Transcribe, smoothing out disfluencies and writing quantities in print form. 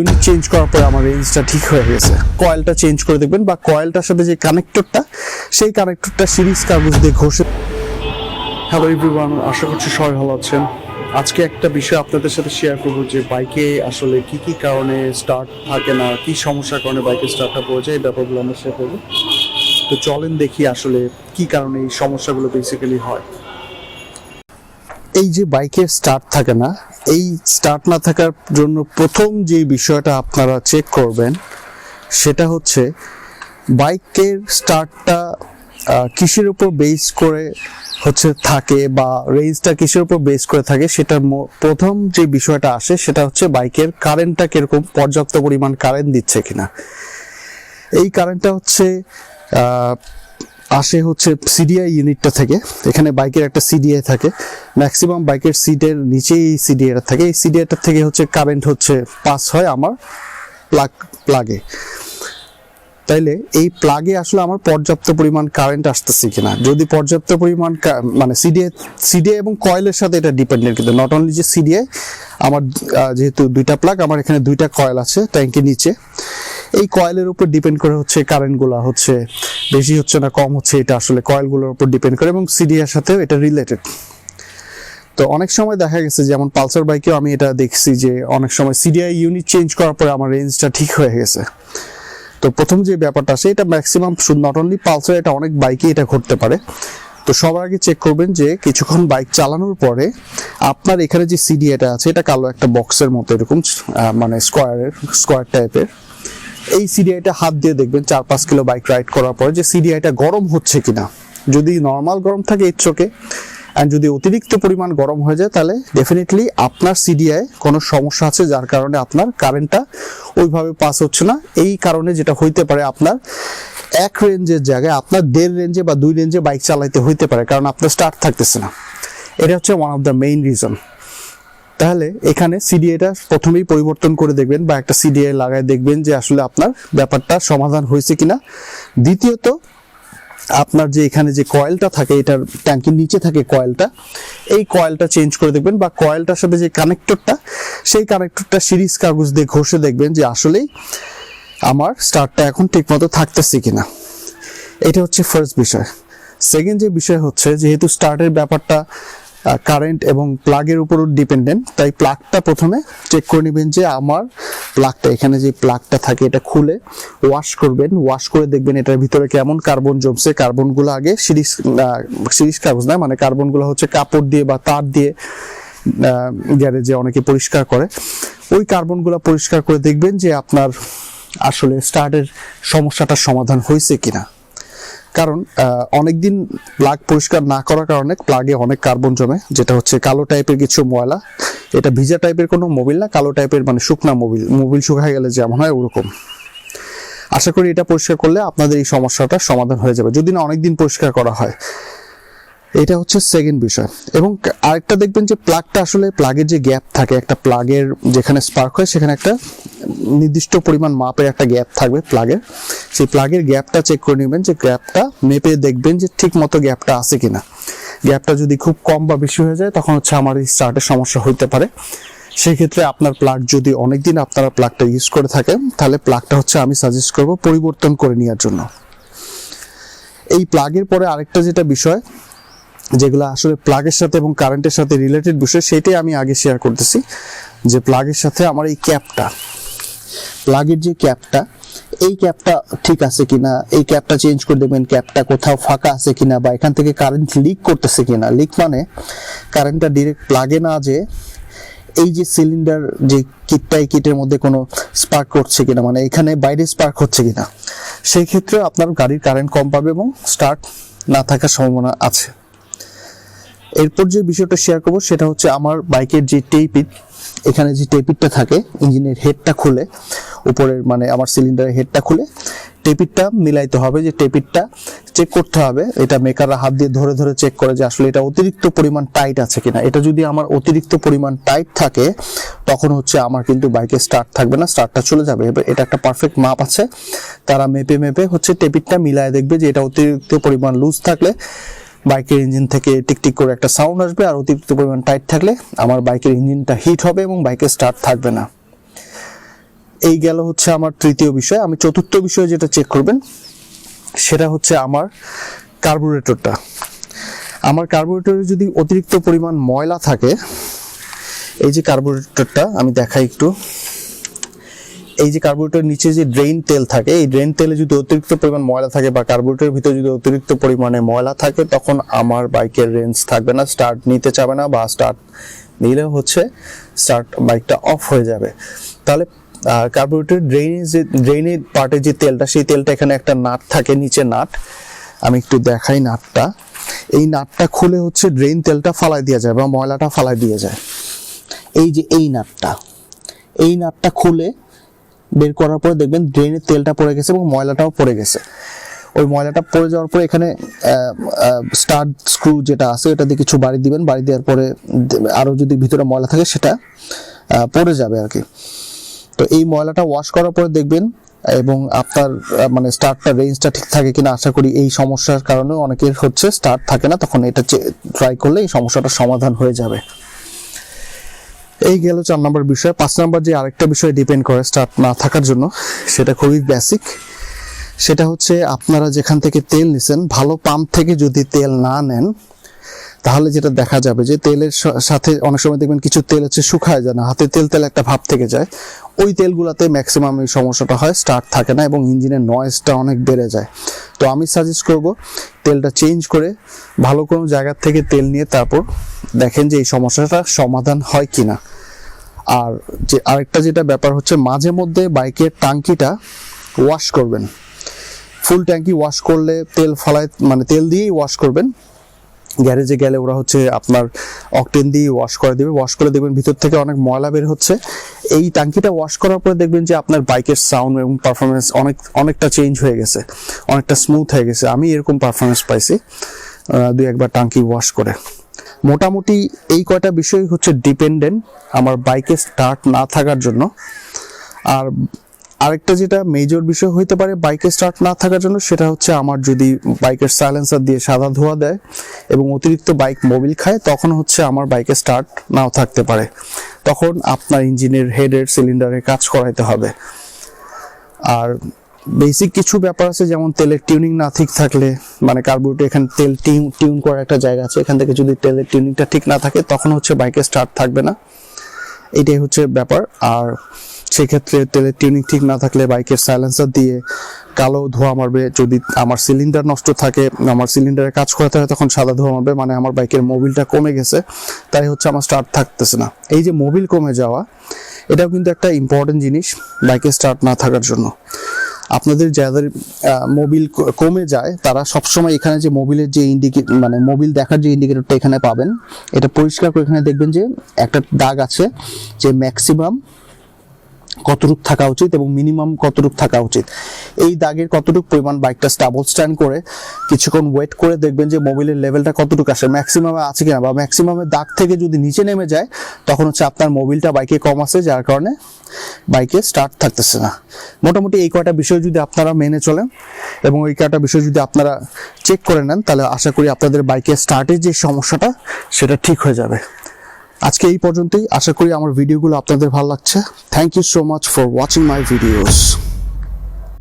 Unit change করার পরে আমার রেঞ্জটা ঠিক হয়ে গেছে। কয়েলটা চেঞ্জ করে দেখবেন, বা কয়েলটার সাথে যে কানেক্টরটা, সেই কানেক্টরটা সিরিজ কাগজ দিয়ে ঘষে। হ্যালো এভরিওয়ান, আশা করছি সবাই ভালো আছেন। আজকে একটা বিষয় আপনাদের সাথে শেয়ার করবো যে বাইকে আসলে কি কি কারণে স্টার্ট থাকে না, কি সমস্যার কারণে বাইকে স্টার্টটা পড়ে যায়, এই ব্যাপারগুলো আমরা শেয়ার করবো। তো চলেন দেখি আসলে কি কারণে এই সমস্যাগুলো বেসিক্যালি হয়। এই যে বাইকের স্টার্ট থাকে না, এই স্টার্ট না থাকার জন্য প্রথম যে বিষয়টা আপনারা চেক করবেন সেটা হচ্ছে বাইকের স্টার্টটা কিসের উপর বেস করে থাকে, বা রেঞ্জটা কিসের উপর বেস করে থাকে। সেটা প্রথম যে বিষয়টা আসে সেটা হচ্ছে বাইকের কারেন্টটা কিরকম, পর্যাপ্ত পরিমাণ কারেন্ট দিচ্ছে কিনা। এই কারেন্টটা আসে সিডিআই ইউনিটটা থেকে। এখানে বাইকের একটা সিডিআই থাকে, ম্যাক্সিমাম বাইকের সিটের নিচেই এই সিডিআইটা থাকে। এই সিডিআইটা থেকে কারেন্ট পাস হয় আমার প্লাগে। তাইলে এই প্লাগে আসলে আমার পর্যাপ্ত পরিমাণ কারেন্ট আসতেছে কিনা। যদি পর্যাপ্ত পরিমাণ মানে সিডিআই এবং কয়েলের সাথে এটা ডিপেন্ডেন্ট, কিন্তু নট অনলি যে সিডিআই, আমার যেহেতু দুইটা প্লাগ, আমার এখানে দুইটা কয়েল আছে ট্যাঙ্কের নিচে। এই কয়েলের উপর ডিপেন্ড করে কয়েলগুলো বেশি হচ্ছে না কম হচ্ছে, এটা আসলে কয়েলগুলোর উপর ডিপেন্ড করে, এবং সিডিআইয়ের সাথে এটা রিলেটেড। তো অনেক সময় দেখা গেছে, যেমন পালসার বাইকেও আমি এটা দেখছি যে অনেক সময় সিডিআই ইউনিট চেঞ্জ করার পরে আমার রেঞ্জটা ঠিক হয়ে গেছে। তো প্রথম যে ব্যাপারটা আছে, এটা ম্যাক্সিমাম নট অনলি পালসার, এটা অনেক বাইকে এটা ঘটতে পারে। তো সবার আগে চেক করবেন যে কিছুক্ষণ বাইক চালানোর পরে আপনার এখানে যে সিডিআইটা আছে, এটা কালো একটা বক্সের মতো এরকম, মানে স্কোয়ার টাইপের। এই সিডিআইটা হাত দিয়ে দেখবেন 4-5 কিলো বাইক রাইড করার পরে যে সিডিআইটা গরম হচ্ছে কিনা। যদি নর্মাল গরম থাকে ইটস ওকে, অ্যান্ড যদি অতিরিক্ত পরিমাণ গরম হয়ে যায় তাহলে ডেফিনেটলি আপনার সিডিআই কোনো সমস্যা আছে, যার কারণে আপনার কারেন্টটা ওইভাবে পাস হচ্ছে না। এই কারণে যেটা হইতে পারে, আপনার এক রেঞ্জের জায়গায় আপনার 1.5 রেঞ্জে বা 2 রেঞ্জে বাইক চালাইতে হইতে পারে, কারণ আপনার স্টার্ট থাকতেছে না। এটা one of the main reason. তাহলে এখানে সিডিআইটা প্রথমেই পরিবর্তন করে দেখবেন, বা একটা সিডিআই লাগায় দেখবেন যে আসলে আপনার ব্যাপারটা সমাধান হয়েছে কিনা। দ্বিতীয়ত, আপনার যে এখানে যে কয়েলটা থাকে, এটার ট্যাঙ্কির নিচে থাকে কয়েলটা, এই কয়েলটা চেঞ্জ করে দেখবেন, বা কয়েলটার সাথে যে কানেক্টরটা, সেই কানেক্টরটা সিরিজ কাগজ দিয়ে ঘষে দেখবেন যে আসলেই আমার স্টার্টটা এখন ঠিকমতো থাকতেছে কিনা। এটা ফার্স্ট বিষয়। সেকেন্ড যে বিষয় যেহেতু স্টার্টের ব্যাপারটা কারেন্ট এবং প্লাগের উপর ডিপেন্ডেন্ট, তাই প্লাগটা প্রথমে চেক করে নেবেন যে আমার প্লাগটা, এখানে যে প্লাগটা থাকে এটা খুলে ওয়াশ করবেন। ওয়াশ করে দেখবেন এটার ভিতরে কেমন কার্বন জমছে। কার্বনগুলো আগে সিরিজ কাগজ না, মানে কার্বনগুলো কাপড় দিয়ে বা তার দিয়ে গ্যারেজে অনেকে পরিষ্কার করে। ওই কার্বনগুলো পরিষ্কার করে দেখবেন যে আপনার আসলে স্টার্টের সমস্যাটার সমাধান হয়েছে কিনা। কারণ অনেকদিন প্লাগ পরিষ্কার না করার কারণে প্লাগে অনেক কার্বন জমে, যেটা কালো টাইপের কিছু ময়লা। এটা ভিজা টাইপের কোনো মোবিল না, কালো টাইপের, মানে শুকনা মোবিল শুকায় গেলে যেমন হয় ওরকম। আশা করি এটা পরিষ্কার করলে আপনাদের এই সমস্যাটার সমাধান হয়ে যাবে, যদি না অনেকদিন পরিষ্কার করা হয়। এটা সেকেন্ড বিষয়। এবং আরেকটা দেখবেন যে প্লাগটা আসলে, প্লাগের যে গ্যাপ থাকে, একটা প্লাগের যেখানে স্পার্ক হয় সেখানে একটা নির্দিষ্ট পরিমাণ মাপের একটা গ্যাপ থাকবে প্লাগের। সেই প্লাগের গ্যাপটা চেক করে নেবেন, যে গ্যাপটা মেপে দেখবেন যে ঠিক মতো গ্যাপটা আছে কিনা। গ্যাপটা যদি খুব কম বা বেশি হয়ে যায়, তখন আমার এই স্টার্টের সমস্যা হইতে পারে। সেই ক্ষেত্রে আপনার প্লাগ যদি অনেকদিন আপনারা প্লাগটা ইউজ করে থাকেন, তাহলে প্লাগটা আমি সাজেস্ট করব পরিবর্তন করে নেওয়ার জন্য। এই প্লাগের পরে আরেকটা যেটা বিষয়, যেগুলো আসলে প্লাগের সাথে এবং কারেন্টের সাথে রিলেটেড বিষয়, সেটাই আমি আগে শেয়ার করতেছি। যে প্লাগের সাথে আমার এই ক্যাপটা, প্লাগের যে ক্যাপটা, এই ক্যাপটা ঠিক আছে কিনা, এই ক্যাপটা চেঞ্জ করে দেবেন। ক্যাপটা কোথাও ফাঁকা আছে কিনা, বা এখান থেকে কারেন্ট লিক করতেছে কিনা। লিক মানে কারেন্টটা ডিরেক্ট প্লাগে না, যে এই যে সিলিন্ডার যে কিটের মধ্যে কোনো স্পার্ক করছে কিনা, মানে এখানে বাইরে স্পার্ক হচ্ছে কিনা। সেই ক্ষেত্রে আপনার গাড়ির কারেন্ট কম পাবে এবং স্টার্ট না থাকার সম্ভাবনা আছে। এরপর যে বিষয়টা শেয়ার করবো সেটা আমার বাইকের যে টেইপিট, এখানে যে টেপিটটা থাকে, ইঞ্জিনের হেডটা খুলে, উপরের মানে আমার সিলিন্ডারের হেডটা খুলে টেপিটটা মিলাইতে হবে। যে টেপিটটা চেক করতে হবে, এটা মেকাররা হাত দিয়ে ধরে ধরে চেক করে যে আসলে এটা অতিরিক্ত পরিমাণ টাইট আছে কিনা। এটা যদি আমার অতিরিক্ত পরিমাণ টাইট থাকে, তখন আমার কিন্তু বাইকে স্টার্ট থাকবে না, স্টার্টটা চলে যাবে। এটা একটা পারফেক্ট মাপ আছে, তারা মেপে টেপিটটা মিলায় দেখবে যে এটা অতিরিক্ত পরিমাণ লুজ থাকলে বাইকের ইঞ্জিন থেকে টিকটিক করে একটা সাউন্ড আসবে, আর অতিরিক্ত পরিমাণ টাইট থাকলে আমার বাইকের ইঞ্জিনটা হিট হবে এবং বাইকে স্টার্ট থাকবে না। এই গেল হচ্ছে আমার তৃতীয় বিষয়। আমি চতুর্থ বিষয় যেটা চেক করবেন সেটা হচ্ছে আমার কার্বুরেটরটা। আমার কার্বুরেটরে যদি অতিরিক্ত পরিমাণ ময়লা থাকে, এই যে কার্বুরেটরটা আমি দেখাই একটু, এই যে কার্বুরেটরের নিচে যে ড্রেন তেল থাকে, এই ড্রেন তেলে যদি অতিরিক্ত পরিমাণ ময়লা থাকে বা কার্বুরেটরের ভিতরে যদি অতিরিক্ত পরিমাণে ময়লা থাকে, তখন আমার বাইকের রেঞ্জ থাকবে না, স্টার্ট নিতে চাবে না, বা স্টার্ট নিলে হচ্ছে বাইকটা অফ হয়ে যাবে। তাহলে কার্বুরেটর ড্রেনের পার্টে যে তেলটা, সেই তেলটা এখানে একটা নাট থাকে, নিচে নাট, আমি একটু দেখাই নাটটা। এই নাটটা খুলে হচ্ছে ড্রেন তেলটা ফালাই দেওয়া যায় বা ময়লাটা ফালাই দিয়ে যায়। এই যে এই নাটটা খুলে বের করার পরে দেখবেন ড্রেনের তেলটা পড়ে গেছে এবং ময়লাটাও পড়ে গেছে। ওই ময়লাটা পড়ে যাওয়ার পরে এখানে স্টার্ট স্ক্রু যেটা আছে ওটা দিয়ে কিছু বাড়ি দিবেন, বাড়ি দেওয়ার পরে আরো যদি ভিতরে ময়লা থাকে সেটা পড়ে যাবে আর কি। তো এই ময়লাটা ওয়াশ করার পরে দেখবেন এবং আপনার মানে স্টার্টটা রেঞ্জটা ঠিক থাকে কিনা। আশা করি এই সমস্যার কারণে অনেকের হচ্ছে স্টার্ট থাকে না, তখন এটা ট্রাই করলে এই সমস্যাটার সমাধান হয়ে যাবে। এই গেল 4 নম্বর বিষয়। 5 নম্বর যে আরেকটা বিষয় ডিপেন্ড করে স্টার্ট না থাকার জন্য, সেটা খুবই বেসিক। সেটা হচ্ছে আপনারা যেখান থেকে তেল নিছেন, ভালো পাম্প থেকে যদি তেল না নেন, তাহলে যেটা দেখা যাবে যে তেলের সাথে অনেক সময় দেখবেন কিছু তেল হচ্ছে শুকায় যায় না, হাতে তেল তেল একটা ভাব থেকে যায়। ওই তেলগুলোতে ম্যাক্সিমাম এই সমস্যাটা হয়, স্টার্ট থাকে না এবং ইঞ্জিনের নয়েজটা অনেক বেড়ে যায়। তো আমি সাজেস্ট করব তেলটা চেঞ্জ করে ভালো কোনো জায়গা থেকে তেল নিয়ে তারপর দেখেন যে এই সমস্যাটা সমাধান হয় কিনা। আর যে আরেকটা যেটা ব্যাপার হচ্ছে, মাঝে মধ্যে বাইকের ট্যাঙ্কিটা ওয়াশ করবেন। ফুল ট্যাঙ্কি ওয়াশ করলে তেল ফলায়, মানে তেল দিয়েই ওয়াশ করবেন। গ্যারেজে গেলে ওরা হচ্ছে আপনার অকটেন দিয়ে ওয়াশ করে দেবে, ওয়াশ করে দেখবেন ভিতর থেকে অনেক ময়লা বের হচ্ছে। এই ট্যাঙ্কিটা ওয়াশ করার পরে দেখবেন যে আপনার বাইকের সাউন্ড এবং পারফরমেন্স অনেকটা চেঞ্জ হয়ে গেছে, অনেকটা স্মুথ হয়ে গেছে। আমি এরকম পারফরমেন্স পাইছি 2-1বার ট্যাঙ্কি ওয়াশ করে। মোটামুটি এই কয়টা বিষয় হচ্ছে ডিপেন্ডেন্ট আমার বাইকে স্টার্ট না থাকার জন্য। আর আরেকটা যেটা মেজর বিষয় হইতে পারে বাইকে স্টার্ট না থাকার জন্য, সেটা হচ্ছে আমার যদি বাইকের সাইলেন্সার দিয়ে সাদা ধোঁয়া দেয় এবং অতিরিক্ত বাইক মোবিল খায়, তখন হচ্ছে আমার বাইকে স্টার্ট নাও থাকতে পারে। তখন আপনার ইঞ্জিনের হেডের সিলিন্ডারে কাজ করাইতে হবে। আর বেসিক কিছু ব্যাপার আছে, যেমন তেলের টিউনিং না ঠিক থাকলে, মানে কার্বুরেটর এখানে তেল টিউন করার একটা জায়গা আছে, এখান থেকে যদি তেলের টিউনিংটা ঠিক না থাকে তখন হচ্ছে বাইকে স্টার্ট থাকবে না। এটাই হচ্ছে ব্যাপার। আর সেক্ষেত্রে তেলের টিউনিং ঠিক না থাকলে বাইকের সাইলেন্সার দিয়ে কালো ধোঁয়া মারবে। যদি আমার সিলিন্ডার নষ্ট থাকে, আমার সিলিন্ডারে কাজ করাতে হয়, তখন সাদা ধোঁয়া মারবে, মানে আমার বাইকের মোবিলটা কমে গেছে, তাই হচ্ছে আমার স্টার্ট থাকতেছে না। এই যে মোবিল কমে যাওয়া, এটাও কিন্তু একটা ইম্পর্টেন্ট জিনিস বাইকে স্টার্ট না থাকার জন্য। আপনাদের যাদের মোবিল কমে যায় তারা সবসময় এখানে যে মোবিলের যে মানে মোবিল দেখার যে ইন্ডিকেটরটা এখানে পাবেন, এটা পরিষ্কার করে এখানে দেখবেন যে একটা দাগ আছে যে ম্যাক্সিমাম কতটুক থাকা উচিত এবং মিনিমাম কতটুক থাকা উচিত। এই দাগের কতটুক পরিমাণ বাইকটা ডাবল স্ট্যান্ড করে কিছুক্ষণ ওয়েট করে দেখবেন যে মোবিলের লেভেলটা কতটুকু আসে, ম্যাক্সিমামে আছে কিনা, বা ম্যাক্সিমামের দাগ থেকে যদি নিচে নেমে যায় তখন হচ্ছে আপনার মোবিলটা বাইকে কম আছে, যার কারণে বাইকে স্টার্ট থাকতেছে না। মোটামুটি এই কয়টা বিষয় যদি আপনারা মেনে চলেন এবং এই কয়টা বিষয় যদি আপনারা চেক করে নেন, তাহলে আশা করি আপনাদের বাইকের স্টার্টের যে সমস্যাটা সেটা ঠিক হয়ে যাবে। আজকে এই পর্যন্তই। আশা করি আমার ভিডিওগুলো আপনাদের ভালো লাগছে। Thank you so much for watching my videos.